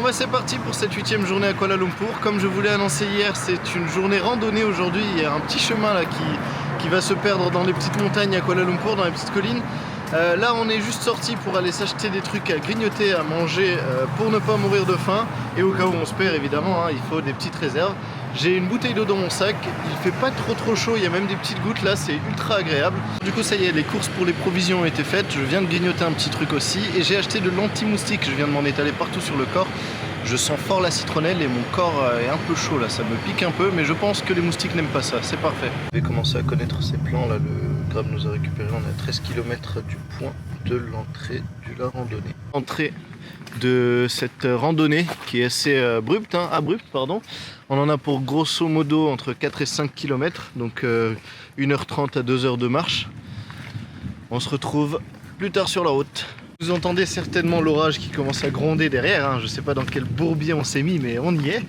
bah c'est parti pour cette 8e journée à Kuala Lumpur. Comme je vous l'ai annoncé hier, c'est une journée randonnée aujourd'hui. Il y a un petit chemin là qui va se perdre dans les petites montagnes à Kuala Lumpur, dans les petites collines. Là on est juste sorti pour aller s'acheter des trucs à grignoter, à manger pour ne pas mourir de faim. Et au cas où on se perd évidemment, hein, il faut des petites réserves. J'ai une bouteille d'eau dans mon sac, il fait pas trop chaud, il y a même des petites gouttes là, c'est ultra agréable. Du coup ça y est, les courses pour les provisions ont été faites, je viens de grignoter un petit truc aussi et j'ai acheté de l'anti-moustique, je viens de m'en étaler partout sur le corps. Je sens fort la citronnelle et mon corps est un peu chaud là, ça me pique un peu, mais je pense que les moustiques n'aiment pas ça, c'est parfait. Je vais commencer à connaître ces plans là, le Grab nous a récupéré, on est à 13 km du point de l'entrée de la randonnée. Entrée de cette randonnée qui est assez abrupte, on en a pour grosso modo entre 4 et 5 km, donc 1h30 à 2h de marche. On se retrouve plus tard sur la route. Vous entendez certainement l'orage qui commence à gronder derrière, hein. Je sais pas dans quel bourbier on s'est mis, mais on y est.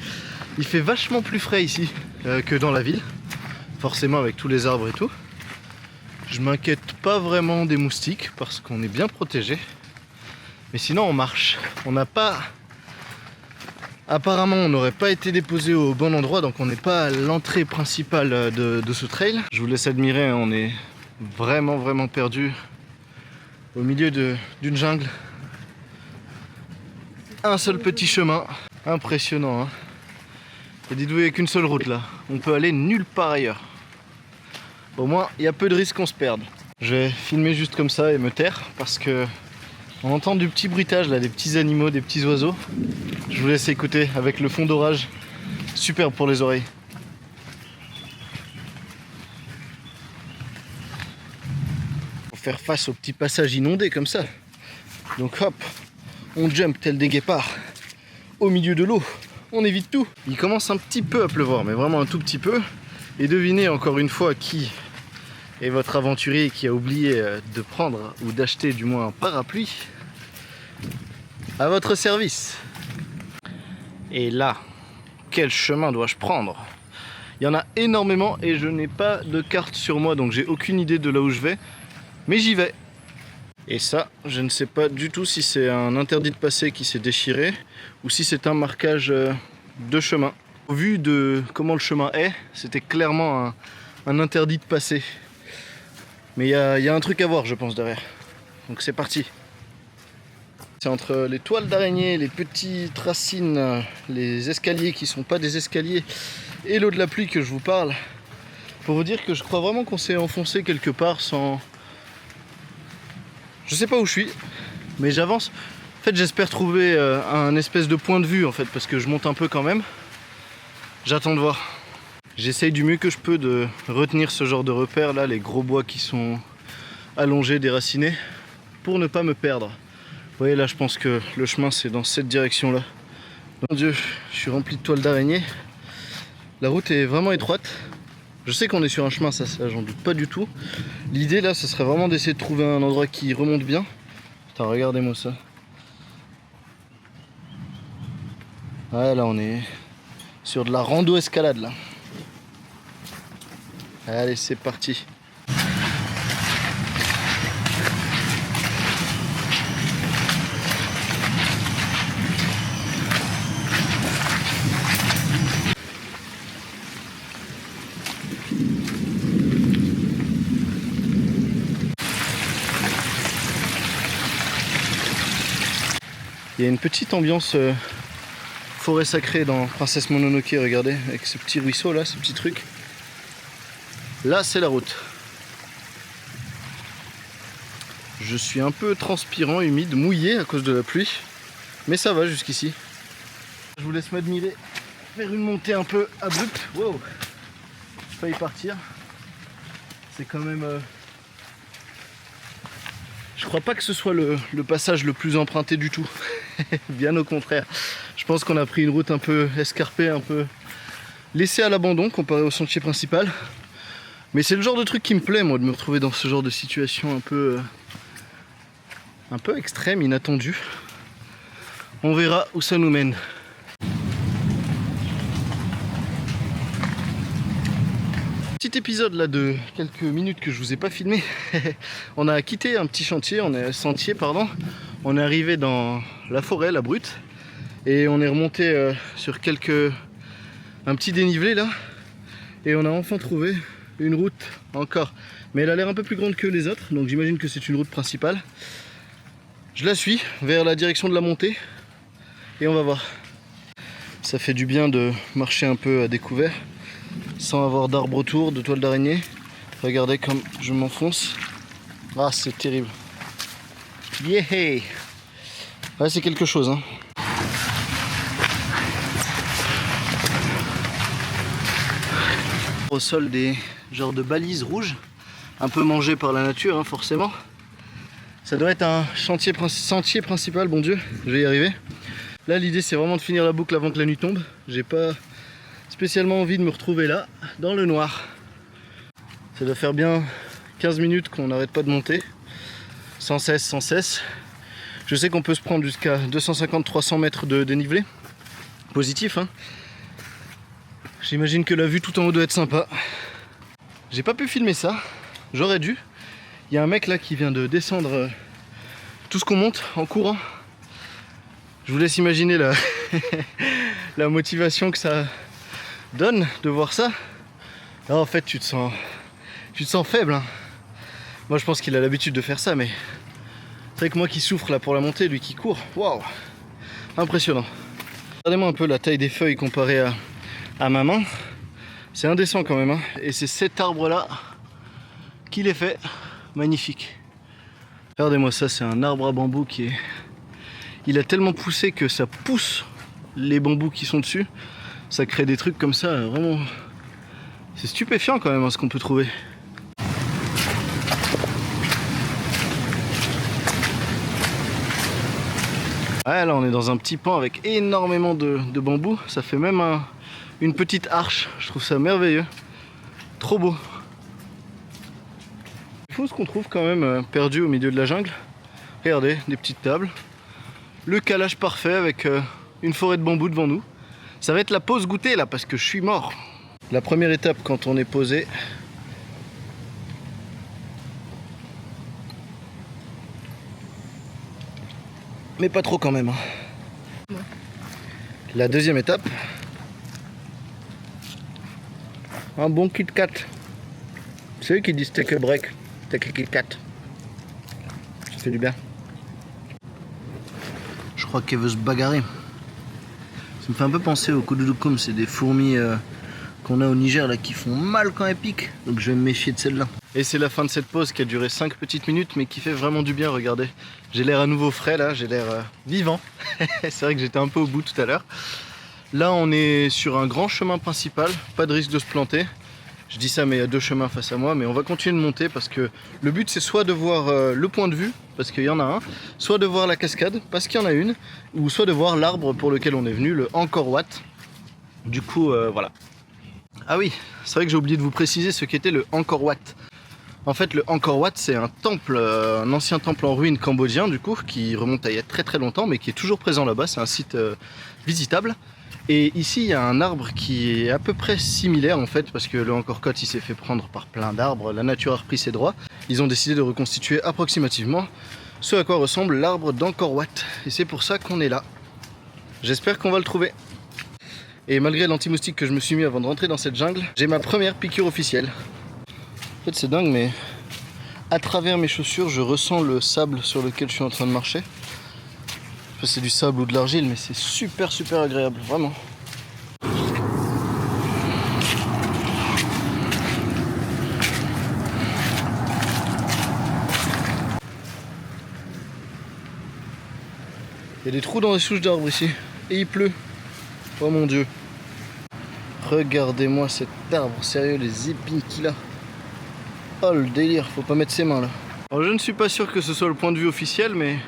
Il fait vachement plus frais ici que dans la ville, forcément avec tous les arbres et tout. Je m'inquiète pas vraiment des moustiques parce qu'on est bien protégé. Mais sinon on marche, on n'a pas... Apparemment on n'aurait pas été déposé au bon endroit, donc on n'est pas à l'entrée principale de ce trail. Je vous laisse admirer, hein, on est vraiment perdu au milieu d'une jungle. Un seul petit chemin, impressionnant, hein. Et dites-vous, il n'y a qu'une seule route là, on peut aller nulle part ailleurs. Au moins il y a peu de risques qu'on se perde. Je vais filmer juste comme ça et me taire parce que on entend du petit bruitage là, des petits animaux, des petits oiseaux. Je vous laisse écouter avec le fond d'orage. Super pour les oreilles. Pour faire face au petit passage inondé comme ça. Donc hop, on jump tel des guépards au milieu de l'eau. On évite tout. Il commence un petit peu à pleuvoir, mais vraiment un tout petit peu. Et devinez encore une fois qui est votre aventurier qui a oublié de prendre ou d'acheter du moins un parapluie. À votre service. Et là, quel chemin dois-je prendre? Il y en a énormément et je n'ai pas de carte sur moi, donc j'ai aucune idée de là où je vais. Mais j'y vais. Et ça, je ne sais pas du tout si c'est un interdit de passer qui s'est déchiré ou si c'est un marquage de chemin. Au vu de comment le chemin est, c'était clairement un interdit de passer. Mais il y a un truc à voir, je pense, derrière. Donc c'est parti. C'est entre les toiles d'araignée, les petites racines, les escaliers qui sont pas des escaliers et l'eau de la pluie que je vous parle. Pour vous dire que je crois vraiment qu'on s'est enfoncé quelque part sans... Je sais pas où je suis, mais j'avance. En fait, j'espère trouver un espèce de point de vue en fait, parce que je monte un peu quand même. J'attends de voir. J'essaye du mieux que je peux de retenir ce genre de repères là, les gros bois qui sont allongés, déracinés, pour ne pas me perdre. Vous voyez là, je pense que le chemin c'est dans cette direction là. Mon Dieu, je suis rempli de toiles d'araignée. La route est vraiment étroite. Je sais qu'on est sur un chemin, ça j'en doute pas du tout. L'idée là, ce serait vraiment d'essayer de trouver un endroit qui remonte bien. Putain, regardez-moi ça. Ouais, là on est sur de la rando-escalade là. Allez, c'est parti. Il y a une petite ambiance forêt sacrée dans Princesse Mononoke, regardez, avec ce petit ruisseau là, ce petit truc. Là, c'est la route. Je suis un peu transpirant, humide, mouillé à cause de la pluie, mais ça va jusqu'ici. Je vous laisse m'admirer, faire une montée un peu abrupte. Wow, j'ai failli partir. C'est quand même... Je crois pas que ce soit le passage le plus emprunté du tout. Bien au contraire. Je pense qu'on a pris une route un peu escarpée, un peu laissée à l'abandon comparé au sentier principal. Mais c'est le genre de truc qui me plaît, moi, de me retrouver dans ce genre de situation un peu extrême, inattendue. On verra où ça nous mène. Petit épisode là de quelques minutes que je vous ai pas filmé. On a quitté un petit sentier, on est arrivé dans la forêt, la brute. Et on est remonté sur un petit dénivelé là. Et on a enfin trouvé une route encore. Mais elle a l'air un peu plus grande que les autres, donc j'imagine que c'est une route principale. Je la suis vers la direction de la montée. Et on va voir. Ça fait du bien de marcher un peu à découvert, sans avoir d'arbres autour, de toiles d'araignée. Regardez comme je m'enfonce. Ah, c'est terrible. Yeah! Ouais, c'est quelque chose, hein. Au sol des genres de balises rouges, un peu mangées par la nature, hein, forcément. Ça doit être un sentier principal, bon Dieu, je vais y arriver. Là, l'idée, c'est vraiment de finir la boucle avant que la nuit tombe. J'ai pas spécialement envie de me retrouver là, dans le noir. Ça doit faire bien 15 minutes qu'on n'arrête pas de monter, sans cesse. Je sais qu'on peut se prendre jusqu'à 250-300 mètres de dénivelé, positif, hein. J'imagine que la vue tout en haut doit être sympa. J'ai pas pu filmer ça, j'aurais dû. Il y a un mec là qui vient de descendre tout ce qu'on monte en courant. Je vous laisse imaginer la motivation que ça donne de voir ça. Là, en fait, tu te sens faible, hein. Moi, je pense qu'il a l'habitude de faire ça, mais c'est vrai que moi qui souffre là pour la montée, lui qui court, waouh, impressionnant. Regardez-moi un peu la taille des feuilles comparée à ma main. C'est indécent quand même, hein. Et c'est cet arbre là qui les fait magnifique. Regardez-moi ça, c'est un arbre à bambou il a tellement poussé que ça pousse les bambous qui sont dessus. Ça crée des trucs comme ça, vraiment. C'est stupéfiant quand même, hein, ce qu'on peut trouver. Ouais, là on est dans un petit pan avec énormément de bambous. Ça fait même une petite arche. Je trouve ça merveilleux. Trop beau. C'est fou ce qu'on trouve quand même perdu au milieu de la jungle. Regardez, des petites tables. Le calage parfait avec une forêt de bambous devant nous. Ça va être la pause goûter là parce que je suis mort. La première étape quand on est posé. Mais pas trop quand même, hein. La deuxième étape. Un bon Kit Kat. C'est eux qui disent take a break. Take a Kit Kat. Ça fait du bien. Je crois qu'elle veut se bagarrer. Ça me fait un peu penser au Kududukum, c'est des fourmis qu'on a au Niger là qui font mal quand elles piquent. Donc je vais me méfier de celle-là. Et c'est la fin de cette pause qui a duré 5 petites minutes mais qui fait vraiment du bien, regardez. J'ai l'air à nouveau frais là, j'ai l'air vivant. C'est vrai que j'étais un peu au bout tout à l'heure. Là on est sur un grand chemin principal, pas de risque de se planter. Je dis ça mais il y a deux chemins face à moi, mais on va continuer de monter parce que le but c'est soit de voir le point de vue, parce qu'il y en a un, soit de voir la cascade, parce qu'il y en a une, ou soit de voir l'arbre pour lequel on est venu, le Angkor Wat. Du coup voilà. Ah oui, c'est vrai que j'ai oublié de vous préciser ce qu'était le Angkor Wat. En fait le Angkor Wat c'est un temple, un ancien temple en ruine cambodgien du coup, qui remonte à il y a très longtemps mais qui est toujours présent là-bas, c'est un site visitable. Et ici il y a un arbre qui est à peu près similaire en fait, parce que le Angkor Wat il s'est fait prendre par plein d'arbres, la nature a repris ses droits. Ils ont décidé de reconstituer approximativement ce à quoi ressemble l'arbre d'Angkor Wat. Et c'est pour ça qu'on est là. J'espère qu'on va le trouver. Et malgré l'anti-moustique que je me suis mis avant de rentrer dans cette jungle, j'ai ma première piqûre officielle. En fait c'est dingue mais à travers mes chaussures je ressens le sable sur lequel je suis en train de marcher. C'est du sable ou de l'argile mais c'est super agréable, vraiment. Il y a des trous dans les souches d'arbres ici et il pleut. Oh mon dieu. Regardez-moi cet arbre, sérieux les épines qu'il a. Oh le délire, faut pas mettre ses mains là. Alors je ne suis pas sûr que ce soit le point de vue officiel mais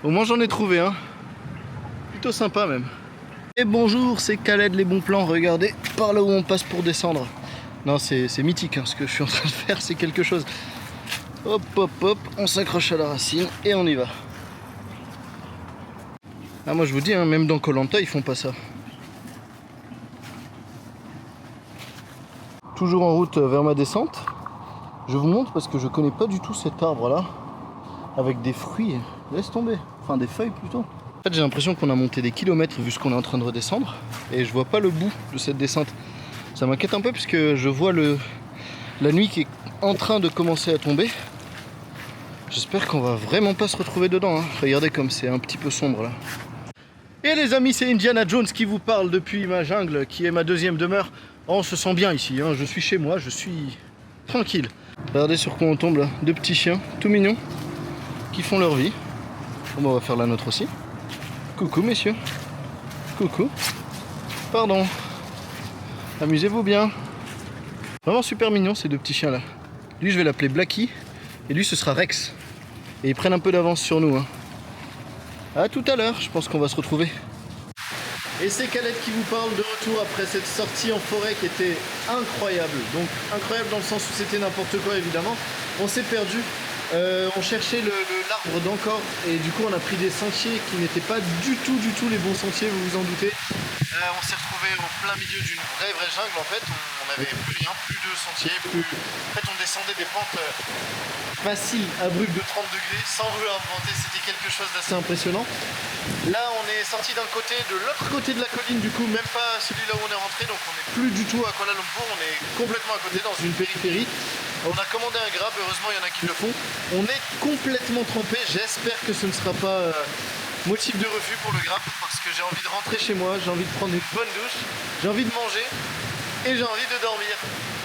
au moins j'en ai trouvé un. Plutôt sympa même. Et bonjour, c'est Khaled les bons plans, regardez par là où on passe pour descendre. Non c'est mythique hein, ce que je suis en train de faire, c'est quelque chose. Hop hop hop, on s'accroche à la racine et on y va. Ah moi je vous dis, hein, même dans Koh Lanta ils font pas ça. Toujours en route vers ma descente. Je vous montre parce que je connais pas du tout cet arbre là. Avec des fruits, laisse tomber. Enfin des feuilles plutôt. En fait, j'ai l'impression qu'on a monté des kilomètres vu ce qu'on est en train de redescendre. Et je vois pas le bout de cette descente. Ça m'inquiète un peu puisque je vois la nuit qui est en train de commencer à tomber. J'espère qu'on va vraiment pas se retrouver dedans. Hein. Regardez comme c'est un petit peu sombre là. Et les amis, c'est Indiana Jones qui vous parle depuis ma jungle, qui est ma deuxième demeure. Oh, on se sent bien ici, hein. Je suis chez moi, je suis tranquille. Regardez sur quoi on tombe là. Deux petits chiens, tout mignons, qui font leur vie. Bon, on va faire la nôtre aussi. Coucou messieurs. Coucou. Pardon. Amusez-vous bien. Vraiment super mignon ces deux petits chiens là. Lui je vais l'appeler Blacky et lui ce sera Rex. Et ils prennent un peu d'avance sur nous. Hein. A tout à l'heure, je pense qu'on va se retrouver. Et c'est Khaled qui vous parle de retour après cette sortie en forêt qui était incroyable. Donc incroyable dans le sens où c'était n'importe quoi évidemment. On s'est perdu. On cherchait l'arbre d'Ancor et du coup on a pris des sentiers qui n'étaient pas du tout les bons sentiers, vous vous en doutez. On s'est retrouvé au plein milieu d'une vraie jungle en fait. On n'avait plus rien, plus de sentiers, En fait on descendait des pentes faciles, abruptes de 30 degrés, sans rue à inventer, c'était quelque chose d'assez impressionnant. Là on est sorti d'un côté, de l'autre côté de la colline du coup, même pas celui-là où on est rentré, donc on n'est plus du tout à Kuala Lumpur, on est complètement à côté dans une périphérie. On a commandé un grab, heureusement il y en a qui le font. On est complètement trempé, j'espère que ce ne sera pas motif de refus pour le grab parce que j'ai envie de rentrer chez moi, j'ai envie de prendre une bonne douche, j'ai envie de manger et j'ai envie de dormir.